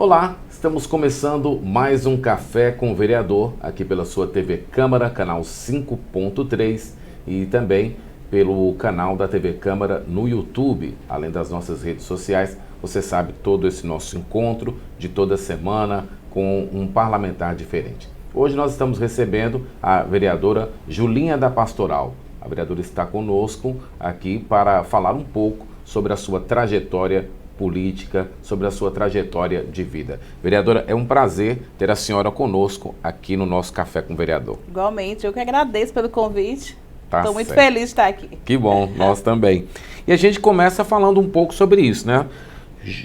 Olá, estamos começando mais um Café com o Vereador, aqui pela sua TV Câmara, canal 5.3 e também pelo canal da TV Câmara no YouTube, além das nossas redes sociais. Você sabe, todo esse nosso encontro de toda semana com um parlamentar diferente. Hoje nós estamos recebendo a vereadora Julinha da Pastoral. A vereadora está conosco aqui para falar um pouco sobre a sua trajetória política, sobre a sua trajetória de vida. Vereadora, é um prazer ter a senhora conosco aqui no nosso Café com o Vereador. Igualmente, eu que agradeço pelo convite. Estou muito certo. feliz de estar aqui. Que bom, nós também. E a gente começa falando um pouco sobre isso, né?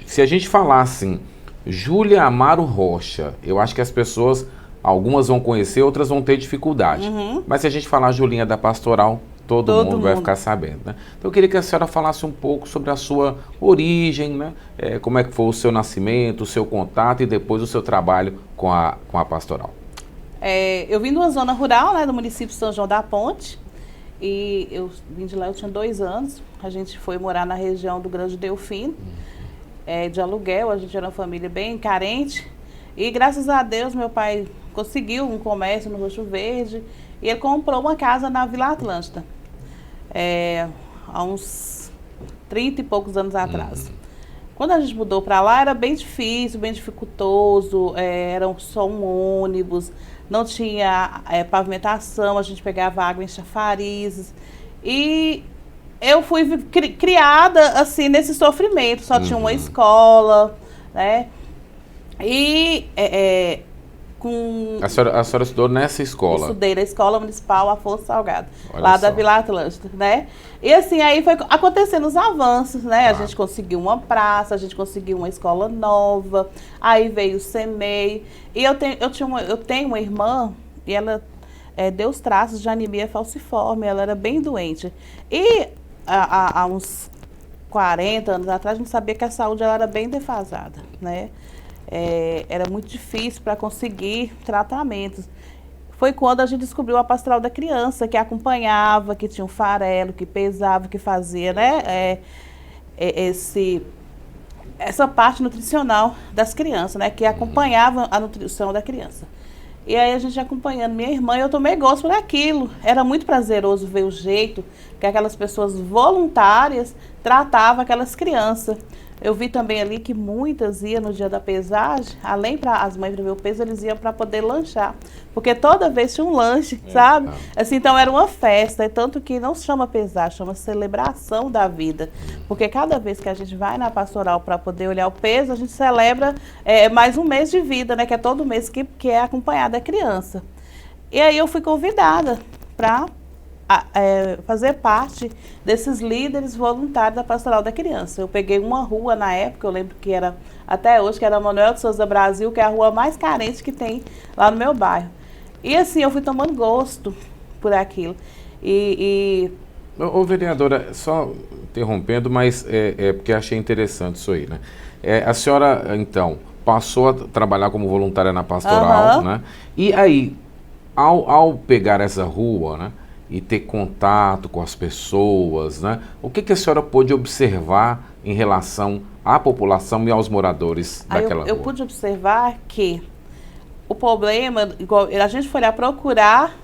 Se a gente falar assim, Júlia Amaro Rocha, eu acho que as pessoas, algumas vão conhecer, outras vão ter dificuldade. Mas se a gente falar Julinha da Pastoral, todo mundo vai ficar sabendo, né? Então eu queria que a senhora falasse um pouco sobre a sua origem, né? Como é que foi o seu nascimento, o seu contato e depois o seu trabalho com a pastoral. Eu vim de uma zona rural, né, do município de São João da Ponte, e eu vim de lá, eu tinha 2 anos. A gente foi morar na região do Grande Delfino, de aluguel. A gente era uma família bem carente e graças a Deus meu pai conseguiu um comércio no Roxo Verde e ele comprou uma casa na Vila Atlântida. Há uns 30 e poucos anos atrás. Quando a gente mudou para lá, era bem difícil, bem dificultoso, era só um ônibus, não tinha pavimentação, a gente pegava água em chafarizes. E eu fui criada assim nesse sofrimento, só tinha uma escola, né? E A senhora estudou nessa escola? Estudei na Escola Municipal Afonso Salgado, Olha lá só. da Vila Atlântida, né? E assim, aí foi acontecendo os avanços, né? A gente conseguiu uma praça, a gente conseguiu uma escola nova, aí veio o CEMEI. E eu tenho uma irmã, e ela deu os traços de anemia falciforme, ela era bem doente. E há uns 40 anos atrás, a gente sabia que a saúde ela era bem defasada, né? Era muito difícil para conseguir tratamentos. Foi quando a gente descobriu a pastoral da criança, que acompanhava, que tinha um farelo, que pesava, que fazia, né, essa parte nutricional das crianças, né, que acompanhava a nutrição da criança. E aí a gente acompanhando minha irmã, eu tomei gosto por aquilo. Era muito prazeroso ver o jeito que aquelas pessoas voluntárias tratavam aquelas crianças. Eu vi também ali que muitas iam no dia da pesagem, além para as mães ver o peso, eles iam para poder lanchar. Porque toda vez tinha um lanche, sabe? Assim, então era uma festa, tanto que não se chama pesagem, chama celebração da vida. Porque cada vez que a gente vai na pastoral para poder olhar o peso, a gente celebra mais um mês de vida, né? Que é todo mês que é acompanhada a criança. E aí eu fui convidada para fazer parte desses líderes voluntários da Pastoral da Criança. Eu peguei uma rua na época, eu lembro que era, até hoje, que era Manuel de Souza Brasil, que é a rua mais carente que tem lá no meu bairro. E assim, eu fui tomando gosto por aquilo. Ô vereadora, só interrompendo, mas porque achei interessante isso aí, né? A senhora, então, passou a trabalhar como voluntária na Pastoral, né? E aí, ao pegar essa rua, né? E ter contato com as pessoas, né? O que a senhora pôde observar em relação à população e aos moradores daquela rua? Eu pude observar que o problema, igual a gente foi lá procurar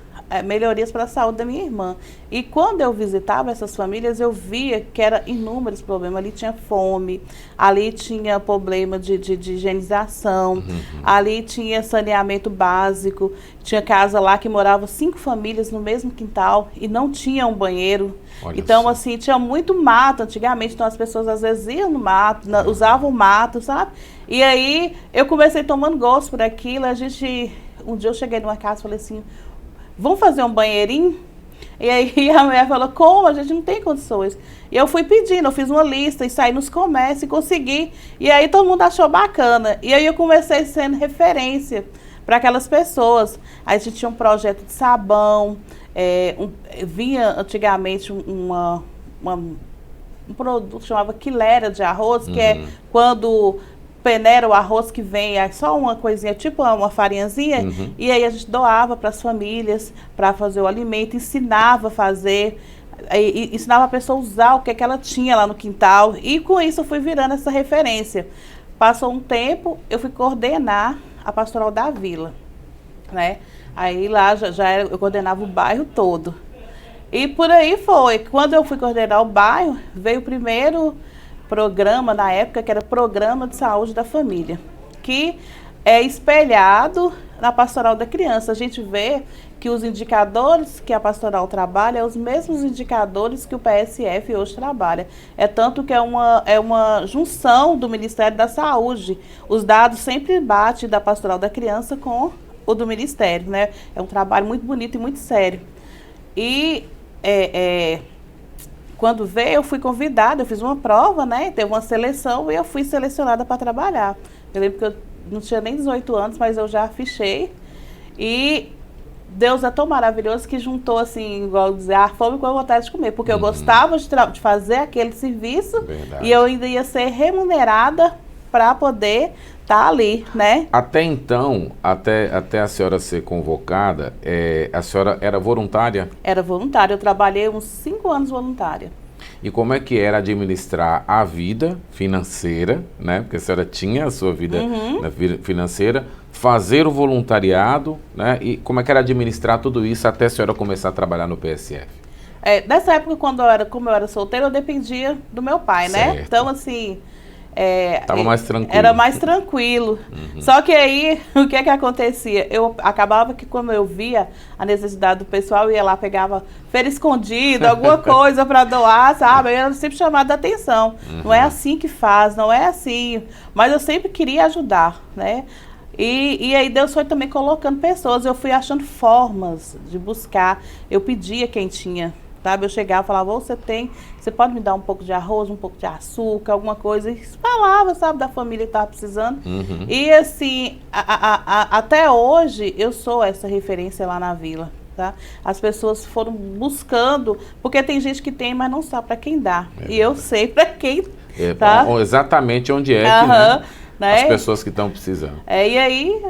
melhorias para a saúde da minha irmã. E quando eu visitava essas famílias, eu via que eram inúmeros problemas. Ali tinha fome, ali tinha problema de higienização, ali tinha saneamento básico, tinha casa lá que moravam 5 famílias no mesmo quintal e não tinha um banheiro. Olha então, só. Assim, tinha muito mato antigamente, então as pessoas às vezes iam no mato, usavam mato, sabe? E aí eu comecei tomando gosto por aquilo. Um dia eu cheguei numa casa e falei assim, vamos fazer um banheirinho? E aí a mulher falou, como? A gente não tem condições. E eu fui pedindo, eu fiz uma lista e saí nos comércios e consegui. E aí todo mundo achou bacana. E aí eu comecei sendo referência para aquelas pessoas. Aí a gente tinha um projeto de sabão, vinha antigamente um produto que chamava quilera de arroz, que é quando peneira o arroz que vem, é só uma coisinha, tipo uma farinhazinha, e aí a gente doava para as famílias, para fazer o alimento, ensinava a fazer, ensinava a pessoa a usar o que ela tinha lá no quintal, e com isso eu fui virando essa referência. Passou um tempo, eu fui coordenar a pastoral da vila, né? Aí lá eu coordenava o bairro todo. E por aí foi. Quando eu fui coordenar o bairro, veio o primeiro programa na época, que era Programa de Saúde da Família, que é espelhado na pastoral da criança. A gente vê que os indicadores que a pastoral trabalha são os mesmos indicadores que o PSF hoje trabalha. É tanto que é uma junção do Ministério da Saúde. Os dados sempre batem da pastoral da criança com o do Ministério, né? É um trabalho muito bonito e muito sério. E quando veio, eu fui convidada, eu fiz uma prova, né? Teve uma seleção e eu fui selecionada para trabalhar. Eu lembro que eu não tinha nem 18 anos, mas eu já fichei. E Deus é tão maravilhoso que juntou, assim, igual dizer, a fome com a vontade de comer. Porque eu gostava de fazer aquele serviço. Verdade. E eu ainda ia ser remunerada para poder estar ali, né? Até então, até a senhora ser convocada, a senhora era voluntária? Era voluntária. Eu trabalhei uns 5 anos voluntária. E como é que era administrar a vida financeira, né? Porque a senhora tinha a sua vida financeira, fazer o voluntariado, né? E como é que era administrar tudo isso até a senhora começar a trabalhar no PSF? Nessa época, como eu era solteira, eu dependia do meu pai, né? Então, assim... Tava mais tranquilo. Era mais tranquilo. Só que aí, o que acontecia? Eu acabava que quando eu via a necessidade do pessoal, eu ia lá, pegava feira escondida, alguma coisa para doar, sabe? Eu era sempre chamada a atenção. Não é assim que faz, não é assim. Mas eu sempre queria ajudar, né? E aí Deus foi também colocando pessoas. Eu fui achando formas de buscar. Eu pedia quem tinha, sabe? Eu chegava e falava, você pode me dar um pouco de arroz, um pouco de açúcar, alguma coisa? E falava, sabe, da família que estava precisando. E assim, até hoje, eu sou essa referência lá na vila, tá? As pessoas foram buscando, porque tem gente que tem, mas não sabe para quem dá. E eu sei para quem, tá? Exatamente onde que, né? As pessoas que estão precisando. E aí,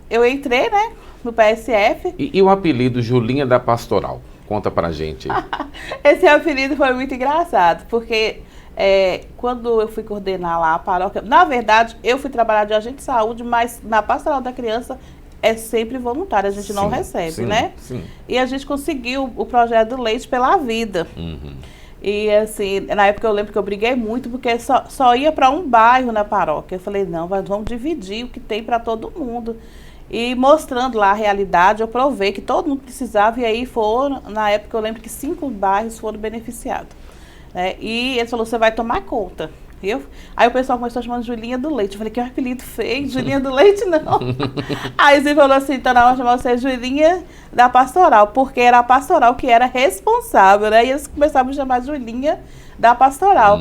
eu entrei, né, no PSF. E o apelido Julinha da Pastoral? Conta pra gente aí. Esse apelido foi muito engraçado, porque quando eu fui coordenar lá a paróquia, na verdade, eu fui trabalhar de agente de saúde, mas na pastoral da criança é sempre voluntário, a gente não recebe, né? Sim. E a gente conseguiu o projeto do Leite pela Vida. E assim, na época eu lembro que eu briguei muito, porque só ia para um bairro na paróquia. Eu falei, não, vamos dividir o que tem para todo mundo. E mostrando lá a realidade, eu provei que todo mundo precisava, e aí na época eu lembro que 5 bairros foram beneficiados. Né? E ele falou, você vai tomar conta. Aí o pessoal começou a chamar de Julinha do Leite. Eu falei, que apelido feio, Julinha do Leite não. Aí ele falou assim, então nós vamos chamar você Julinha da Pastoral, porque era a pastoral que era responsável, né? E eles começavam a chamar de Julinha da Pastoral.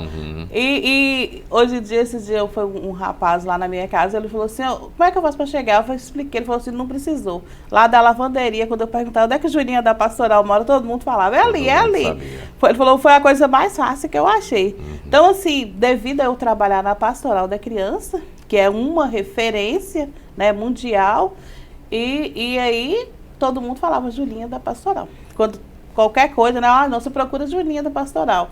E hoje em dia, esse dia, foi um rapaz lá na minha casa, ele falou assim, como é que eu faço para chegar? Eu expliquei, ele falou assim, não precisou. Lá da lavanderia, quando eu perguntava, onde é que a Julinha da Pastoral mora, todo mundo falava, é ali. Ele falou, foi a coisa mais fácil que eu achei. Então, assim, devido a eu trabalhar na Pastoral da Criança, que é uma referência, né, mundial, e aí todo mundo falava Julinha da Pastoral. Quando qualquer coisa, né, não, você procura Julinha da Pastoral.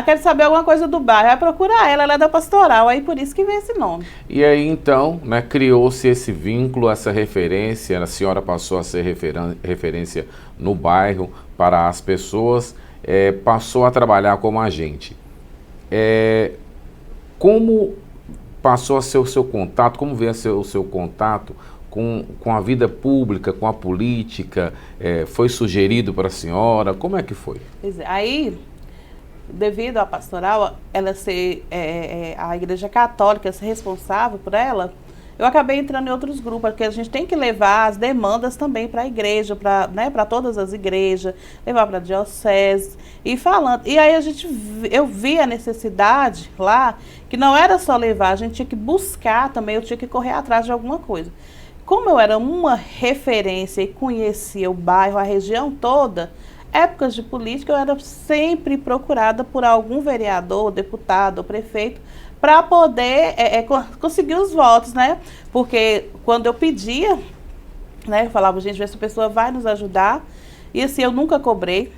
Quero saber alguma coisa do bairro, vai procurar ela é da Pastoral, aí por isso que vem esse nome. E aí então, né, criou-se esse vínculo, essa referência, a senhora passou a ser referência no bairro para as pessoas, passou a trabalhar como agente. Como passou a ser o seu contato, como veio a ser o seu contato com a vida pública, com a política? Foi sugerido para a senhora? Como é que foi? Aí, devido à pastoral, ela ser a Igreja Católica ser responsável por ela, eu acabei entrando em outros grupos, porque a gente tem que levar as demandas também para a igreja, para todas as igrejas, levar para a diocese, e falando. E aí eu vi a necessidade lá, que não era só levar, a gente tinha que buscar também, eu tinha que correr atrás de alguma coisa. Como eu era uma referência e conhecia o bairro, a região toda, épocas de política eu era sempre procurada por algum vereador, deputado ou prefeito, para poder conseguir os votos, né? Porque quando eu pedia, né, eu falava, gente, essa pessoa vai nos ajudar. E assim, eu nunca cobrei.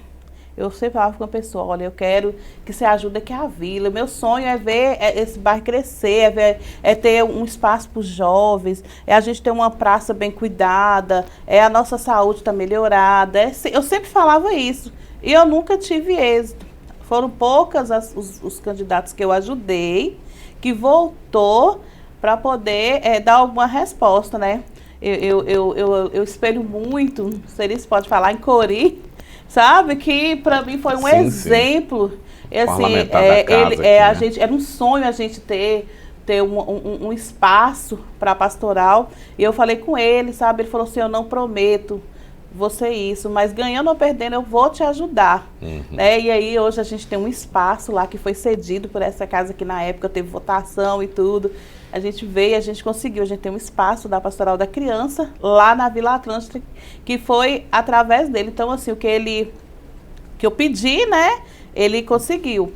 Eu sempre falava com a pessoa, olha, eu quero que você ajude aqui a vila. Meu sonho é ver esse bairro crescer, é ter um espaço para os jovens, é a gente ter uma praça bem cuidada, é a nossa saúde estar melhorada. Eu sempre falava isso e eu nunca tive êxito. Foram poucas os candidatos que eu ajudei, que voltou para poder dar alguma resposta, né? Eu espelho muito, não sei se pode falar, em Cori, sabe? Que para mim foi um exemplo. Assim, era um sonho a gente ter um espaço para pastoral. E eu falei com ele, sabe? Ele falou assim, eu não prometo você isso, mas ganhando ou perdendo eu vou te ajudar. Né? E aí hoje a gente tem um espaço lá que foi cedido por essa casa que na época teve votação e tudo. A gente veio, a gente conseguiu, a gente tem um espaço da Pastoral da Criança lá na Vila Atlântica, que foi através dele. Então, assim, o que eu pedi, né, ele conseguiu.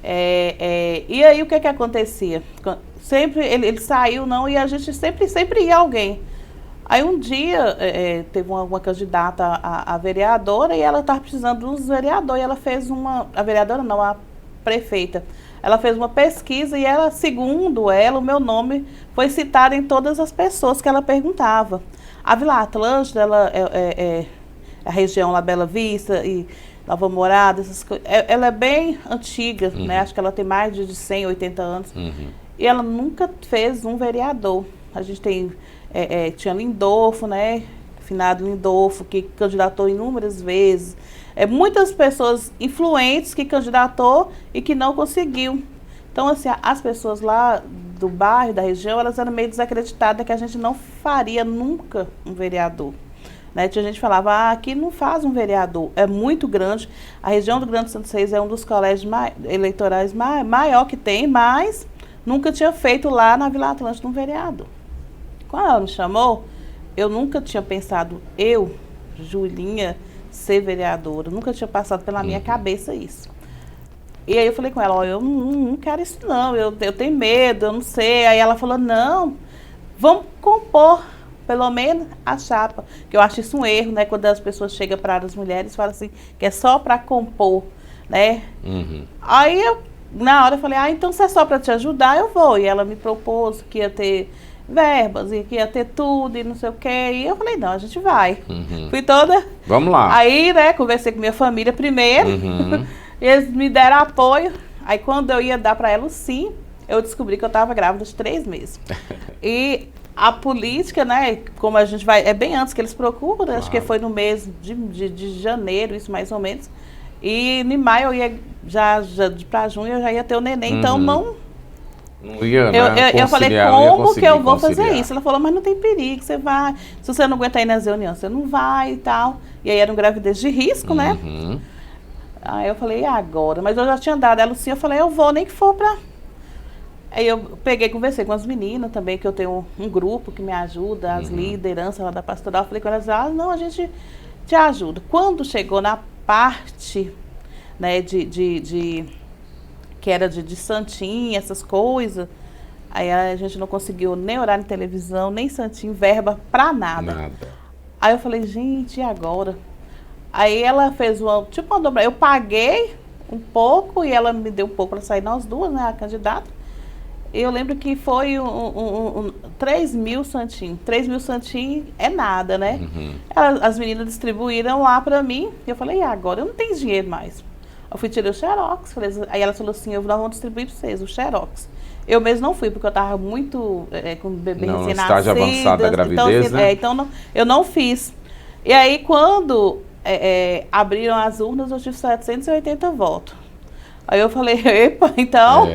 E aí, o que acontecia? Sempre, ele saiu, não, e a gente sempre ia alguém. Aí, um dia, teve uma candidata a vereadora, e ela estava precisando de uns vereadores, e ela fez a vereadora não, a prefeita, ela fez uma pesquisa e ela, segundo ela, o meu nome foi citado em todas as pessoas que ela perguntava. A Vila Atlântida, ela a região lá Bela Vista e Nova Morada, essas coisas, ela é bem antiga, né? Acho que ela tem mais de 100, 80 anos. E ela nunca fez um vereador. A gente tinha Lindolfo, né? Finado Lindolfo, que candidatou inúmeras vezes. Muitas pessoas influentes que candidatou e que não conseguiu. Então, assim, as pessoas lá do bairro, da região, elas eram meio desacreditadas que a gente não faria nunca um vereador. Né? Tinha gente que falava, aqui não faz um vereador, é muito grande. A região do Grande Santo Reis é um dos colégios eleitorais maior que tem, mas nunca tinha feito lá na Vila Atlântica um vereador. Quando ela me chamou, eu nunca tinha pensado, Julinha, ser vereadora. Nunca tinha passado pela minha cabeça isso. E aí eu falei com ela, ó, eu não quero isso não, eu tenho medo, eu não sei. Aí ela falou, não, vamos compor pelo menos a chapa. Que eu acho isso um erro, né? Quando as pessoas chegam para as mulheres e falam assim, que é só para compor, né? Aí eu, na hora, eu falei, então se é só para te ajudar, eu vou. E ela me propôs que ia ter verbas e que ia ter tudo e não sei o quê. E eu falei, não, a gente vai. Fui toda... Vamos lá. Aí, né, conversei com minha família primeiro. Eles me deram apoio. Aí, quando eu ia dar para ela o sim, eu descobri que eu estava grávida de 3 meses. E a política, né, como a gente vai... É bem antes que eles procuram, claro. Acho que foi no mês de janeiro, isso mais ou menos. E em maio eu ia... Já para junho eu já ia ter o neném. Então, não ia, né? Eu falei, como que eu vou fazer isso? Ela falou, mas não tem perigo, você vai. Se você não aguentar ir nas reuniões, você não vai e tal. E aí era uma gravidez de risco, né? Aí eu falei, e agora? Mas eu já tinha dado ela sim, eu falei, eu vou, nem que for pra... Aí eu peguei, conversei com as meninas também, que eu tenho um grupo que me ajuda, as lideranças lá da pastoral. Falei com elas, não, a gente te ajuda. Quando chegou na parte, né, que era de santinho, essas coisas, aí a gente não conseguiu nem horário de televisão, nem santinho, verba pra nada. Aí eu falei, gente, e agora? Aí ela fez uma dobra. Eu paguei um pouco e ela me deu um pouco para sair nós duas, né, a candidata. Eu lembro que foi 3 mil santinhos. 3 mil santinhos é nada, né? As meninas distribuíram lá para mim. E eu falei, e agora? Eu não tenho dinheiro mais. Eu fui tirar o xerox. Aí ela falou assim, nós vamos distribuir para vocês o xerox. Eu mesmo não fui, porque eu estava muito com o bebê recém-nascido. Estágio avançado da gravidez, então, né? Então eu não fiz. E aí, quando abriram as urnas, eu tive 780 votos. Aí eu falei, epa, então...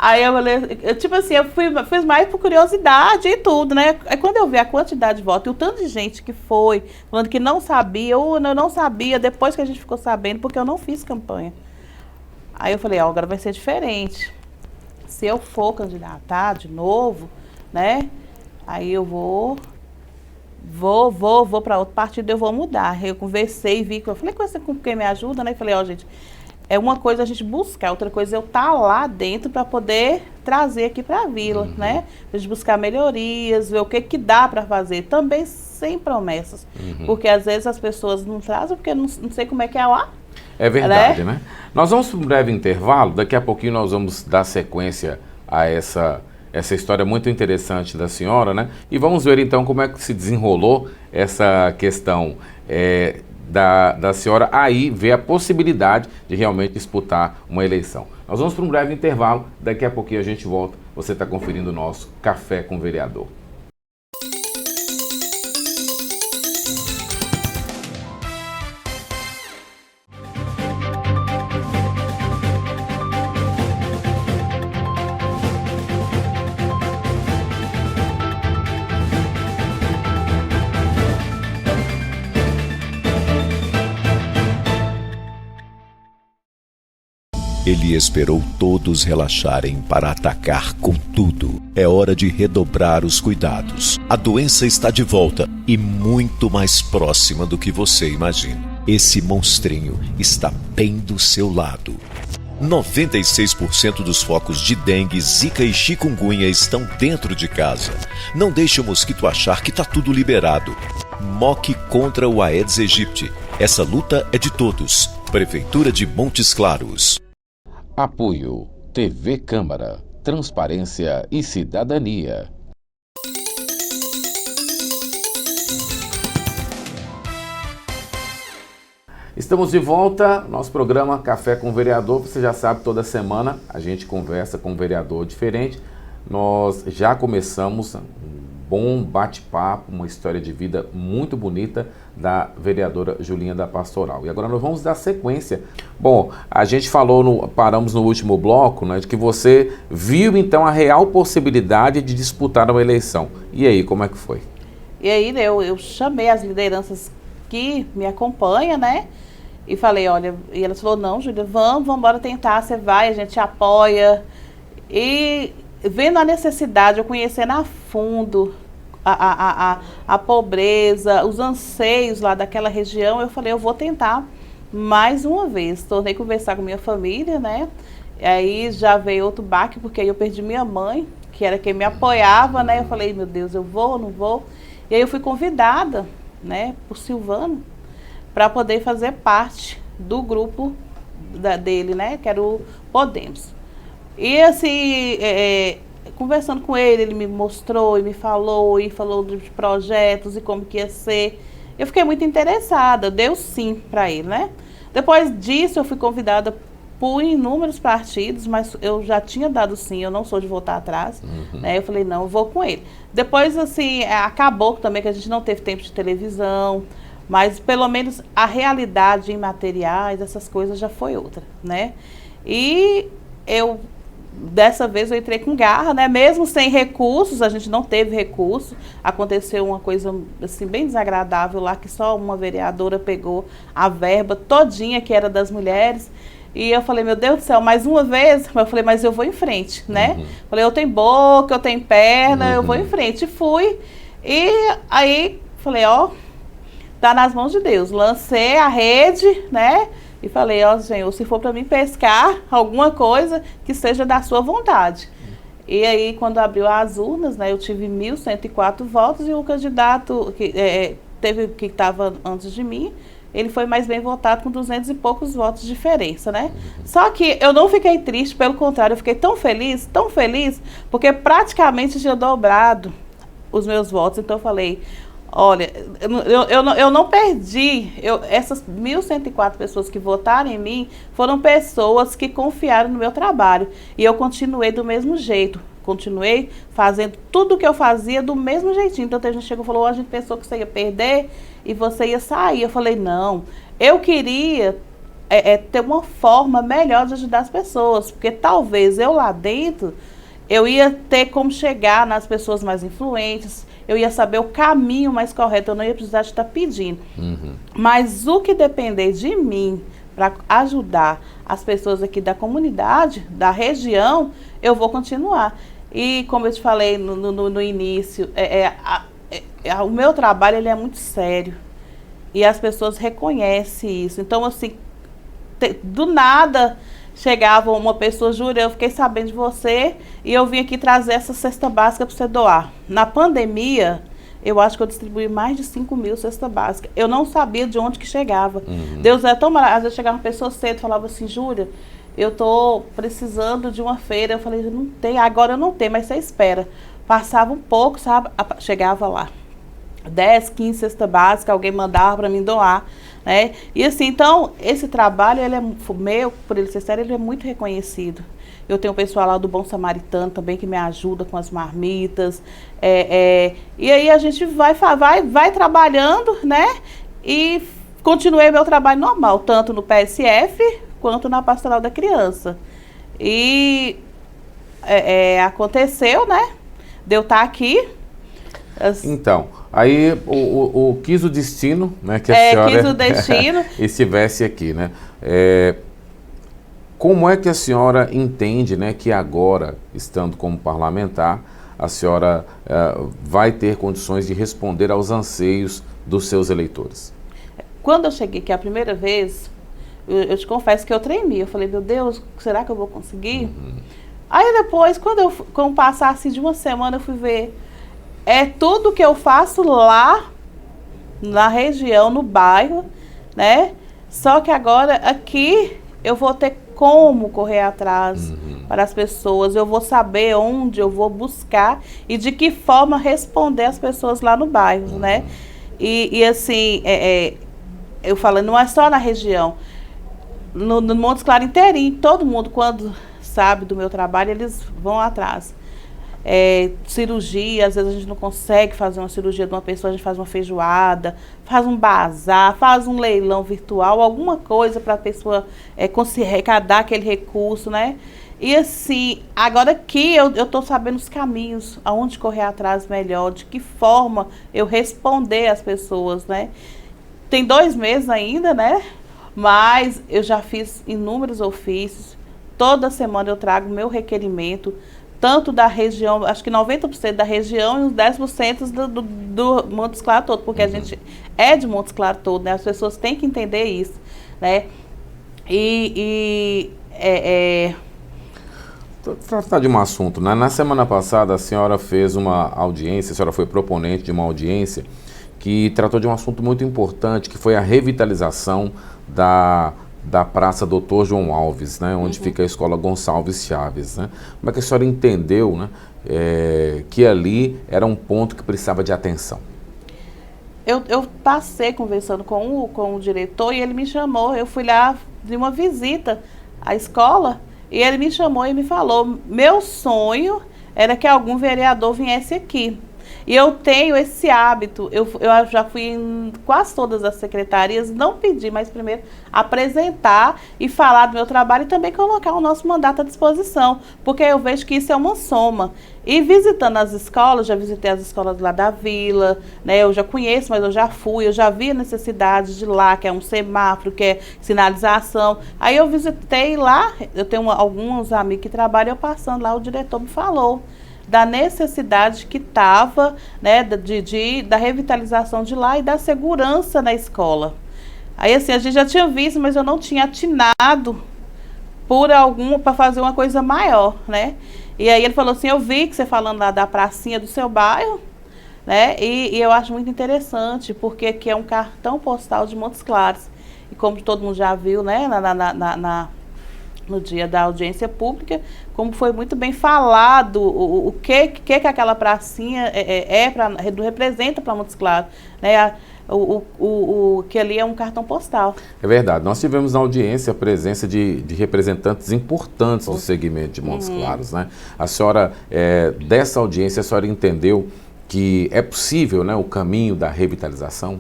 Aí eu falei, tipo assim, eu fiz mais por curiosidade e tudo, né? Aí quando eu vi a quantidade de votos e o tanto de gente que foi, falando que não sabia, ou eu não sabia, depois que a gente ficou sabendo, porque eu não fiz campanha. Aí eu falei, agora vai ser diferente. Se eu for candidatar de novo, né? Aí eu vou para outro partido, eu vou mudar. Eu conversei, eu falei com quem me ajuda, né? Falei, gente... É uma coisa a gente buscar, outra coisa é eu estar lá dentro para poder trazer aqui para a vila, né? A gente buscar melhorias, ver o que dá para fazer, também sem promessas. Porque às vezes as pessoas não trazem, porque não sei como é que é lá. É verdade, né? Nós vamos para um breve intervalo, daqui a pouquinho nós vamos dar sequência a essa história muito interessante da senhora, né? E vamos ver então como é que se desenrolou essa questão da senhora aí ver a possibilidade de realmente disputar uma eleição. Nós vamos para um breve intervalo, daqui a pouquinho a gente volta. Você está conferindo o nosso Café com Vereador. Ele esperou todos relaxarem para atacar com tudo. É hora de redobrar os cuidados. A doença está de volta e muito mais próxima do que você imagina. Esse monstrinho está bem do seu lado. 96% dos focos de dengue, zika e chikungunya estão dentro de casa. Não deixe o mosquito achar que está tudo liberado. Moque contra o Aedes aegypti. Essa luta é de todos. Prefeitura de Montes Claros. Apoio TV Câmara, Transparência e Cidadania. Estamos de volta, nosso programa Café com Vereador. Você já sabe, toda semana a gente conversa com um vereador diferente. Nós já começamos um bom bate-papo, uma história de vida muito bonita da vereadora Julinha da Pastoral. E agora nós vamos dar sequência. Bom, a gente paramos no último bloco, né, de que você viu então a real possibilidade de disputar uma eleição. E aí, como é que foi? E aí eu chamei as lideranças que me acompanham, né? E falei, olha, e ela falou, não, Júlia, vamos embora tentar, você vai, a gente apoia. E vendo a necessidade, eu conhecendo a fundo a pobreza, os anseios lá daquela região, eu falei, eu vou tentar mais uma vez. Tornei conversar com minha família, né? E aí já veio outro baque, porque aí eu perdi minha mãe, que era quem me apoiava, né? Eu falei, meu Deus, eu vou, não vou? E aí eu fui convidada, né, por Silvano, para poder fazer parte do grupo dele, né, que era o Podemos. E assim, conversando com ele me mostrou e me falou, e falou dos projetos e como que ia ser. Eu fiquei muito interessada, deu sim para ele, né? Depois disso eu fui convidada por inúmeros partidos, mas eu já tinha dado sim, eu não sou de voltar atrás, né? Eu falei, não, eu vou com ele. Depois, assim, acabou também que a gente não teve tempo de televisão, mas pelo menos a realidade em materiais, essas coisas já foi outra, né? E dessa vez eu entrei com garra, né? Mesmo sem recursos, a gente não teve recurso. Aconteceu uma coisa assim bem desagradável lá, que só uma vereadora pegou a verba todinha que era das mulheres. E eu falei, meu Deus do céu, mais uma vez? Eu falei, mas eu vou em frente, né? Falei, eu tenho boca, eu tenho perna, eu vou em frente. E fui. E aí falei, ó, tá nas mãos de Deus. Lancei a rede, né? E falei, ó, Senhor, se for para mim pescar alguma coisa, que seja da sua vontade. E aí, quando abriu as urnas, né, eu tive 1.104 votos e o candidato que estava antes de mim, ele foi mais bem votado com 200 e poucos votos de diferença, né? Só que eu não fiquei triste, pelo contrário, eu fiquei tão feliz, porque praticamente tinha dobrado os meus votos. Então eu falei, olha, eu não perdi. Essas 1.104 pessoas que votaram em mim foram pessoas que confiaram no meu trabalho. E eu continuei do mesmo jeito. Continuei fazendo tudo o que eu fazia do mesmo jeitinho. Então a gente chegou e falou, a gente pensou que você ia perder e você ia sair. Eu falei, não, eu queria ter uma forma melhor de ajudar as pessoas. Porque talvez eu lá dentro, eu ia ter como chegar nas pessoas mais influentes, eu ia saber o caminho mais correto, eu não ia precisar de estar pedindo. Mas o que depender de mim para ajudar as pessoas aqui da comunidade, da região, eu vou continuar. E como eu te falei no início, o meu trabalho ele é muito sério. E as pessoas reconhecem isso. Então, assim, do nada chegava uma pessoa, Júlia, eu fiquei sabendo de você e eu vim aqui trazer essa cesta básica para você doar. Na pandemia, eu acho que eu distribuí mais de 5.000 cestas básicas. Eu não sabia de onde que chegava. Deus é tão maravilhoso. Às vezes chegava uma pessoa cedo e falava assim, Júlia, eu tô precisando de uma feira. Eu falei, não tem, agora eu não tenho, mas você espera. Passava um pouco, sabe? Chegava lá. 10, 15 cestas básicas, alguém mandava para mim doar, né? E assim, então, esse trabalho, ele é meu, por ele ser sério, ele é muito reconhecido. Eu tenho o pessoal lá do Bom Samaritano também que me ajuda com as marmitas. E aí a gente vai trabalhando, né? E continuei meu trabalho normal, tanto no PSF quanto na Pastoral da Criança. E aconteceu, né? De eu estar aqui. Então, aí quis o destino, né? Que a senhora quis o destino. estivesse aqui, né? Como é que a senhora entende, né, que agora, estando como parlamentar, a senhora vai ter condições de responder aos anseios dos seus eleitores? Quando eu cheguei aqui a primeira vez, eu te confesso que eu tremi. Eu falei, meu Deus, será que eu vou conseguir? Aí depois, quando passasse de uma semana, eu fui ver. É tudo que eu faço lá, na região, no bairro, né? Só que agora, aqui, eu vou ter como correr atrás para as pessoas, eu vou saber onde eu vou buscar e de que forma responder as pessoas lá no bairro, né? E assim, eu falo, não é só na região, no Montes Claros inteirinho, todo mundo, quando sabe do meu trabalho, eles vão atrás. Cirurgia, às vezes a gente não consegue fazer uma cirurgia de uma pessoa, a gente faz uma feijoada, faz um bazar, faz um leilão virtual, alguma coisa para a pessoa conseguir arrecadar aquele recurso, né? E assim, agora aqui eu estou sabendo os caminhos, aonde correr atrás melhor, de que forma eu responder às pessoas, né? Tem 2 meses ainda, né? Mas eu já fiz inúmeros ofícios, toda semana eu trago meu requerimento, tanto da região, acho que 90% da região e uns 10% do Montes Claros todo, porque a gente é de Montes Claros todo, né? As pessoas têm que entender isso, né? Tratar de um assunto, né? Na semana passada a senhora fez uma audiência, a senhora foi proponente de uma audiência que tratou de um assunto muito importante, que foi a revitalização da Praça Doutor João Alves, né, onde fica a Escola Gonçalves Chaves, né? Como é que a senhora entendeu, né, que ali era um ponto que precisava de atenção? Eu passei conversando com o diretor e ele me chamou, eu fui lá de uma visita à escola e ele me chamou e me falou, meu sonho era que algum vereador viesse aqui. E eu tenho esse hábito, eu já fui em quase todas as secretarias, não pedi, mas primeiro apresentar e falar do meu trabalho e também colocar o nosso mandato à disposição, porque eu vejo que isso é uma soma. E visitando as escolas, já visitei as escolas lá da vila, né? Eu já conheço, mas eu já fui, eu já vi a necessidade de lá, que é um semáforo, que é sinalização. Aí eu visitei lá, eu tenho alguns amigos que trabalham, eu passando lá, o diretor me falou da necessidade que estava, né, da revitalização de lá e da segurança na escola. Aí assim, a gente já tinha visto, mas eu não tinha atinado para fazer uma coisa maior, né? E aí ele falou assim, eu vi que você falando lá da pracinha do seu bairro, né? E eu acho muito interessante, porque aqui é um cartão postal de Montes Claros. E como todo mundo já viu, né, no dia da audiência pública, como foi muito bem falado, o que aquela pracinha representa para Montes Claros, né? Que ali é um cartão postal. É verdade, nós tivemos na audiência a presença de representantes importantes do segmento de Montes Claros, né? A senhora, dessa audiência, a senhora entendeu que é possível, né, o caminho da revitalização?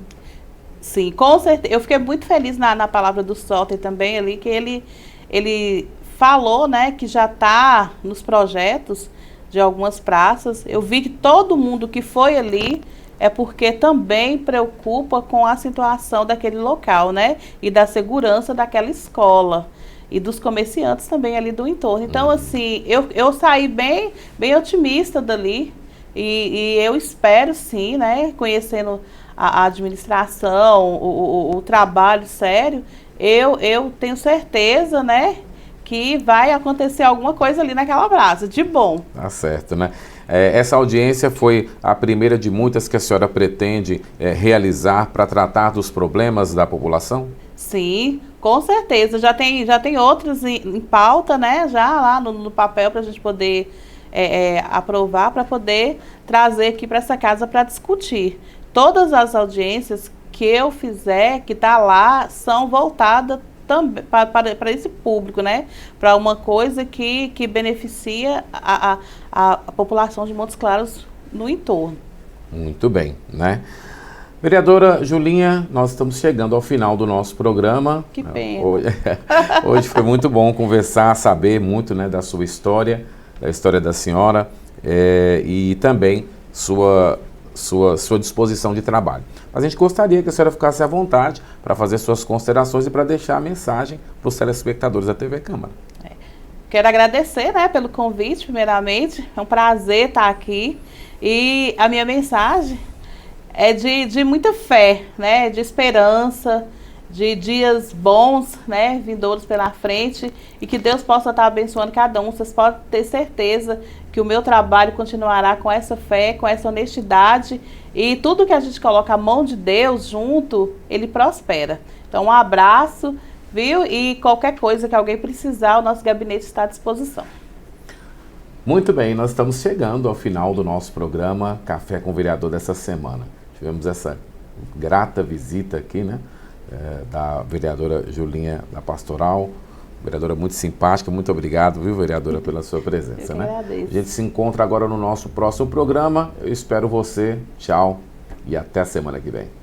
Sim, com certeza. Eu fiquei muito feliz na palavra do Soter também ali, que ele falou, né, que já está nos projetos de algumas praças. Eu vi que todo mundo que foi ali é porque também preocupa com a situação daquele local, né, e da segurança daquela escola e dos comerciantes também ali do entorno. Então, assim, eu saí bem otimista dali e eu espero, sim, né, conhecendo a administração, o trabalho sério, eu tenho certeza, né, que vai acontecer alguma coisa ali naquela praça, de bom. Tá certo, né? Essa audiência foi a primeira de muitas que a senhora pretende realizar para tratar dos problemas da população? Sim, com certeza. Já tem outros em pauta, né? Já lá no papel para a gente poder aprovar, para poder trazer aqui para essa casa para discutir. Todas as audiências que eu fizer, que está lá, são voltadas também para esse público, né? Para uma coisa que beneficia a população de Montes Claros no entorno. Muito bem, né? Vereadora Julinha, nós estamos chegando ao final do nosso programa. Que pena. Hoje foi muito bom conversar, saber muito, né, da sua história, da história da senhora e também sua disposição de trabalho. Mas a gente gostaria que a senhora ficasse à vontade para fazer suas considerações e para deixar a mensagem para os telespectadores da TV Câmara. Quero agradecer, né, pelo convite, primeiramente. É um prazer estar aqui. E a minha mensagem é de muita fé, né, de esperança, de dias bons, né, vindouros pela frente, e que Deus possa estar abençoando cada um. Vocês podem ter certeza que o meu trabalho continuará com essa fé, com essa honestidade, e tudo que a gente coloca a mão de Deus junto, ele prospera. Então, um abraço, viu? E qualquer coisa que alguém precisar, o nosso gabinete está à disposição. Muito bem, nós estamos chegando ao final do nosso programa Café com o Vereador dessa semana. Tivemos essa grata visita aqui, né, da vereadora Julinha da Pastoral, vereadora muito simpática. Muito obrigado, viu, vereadora, pela sua presença, né? Agradeço. A gente se encontra agora no nosso próximo programa. Eu espero você. Tchau e até a semana que vem.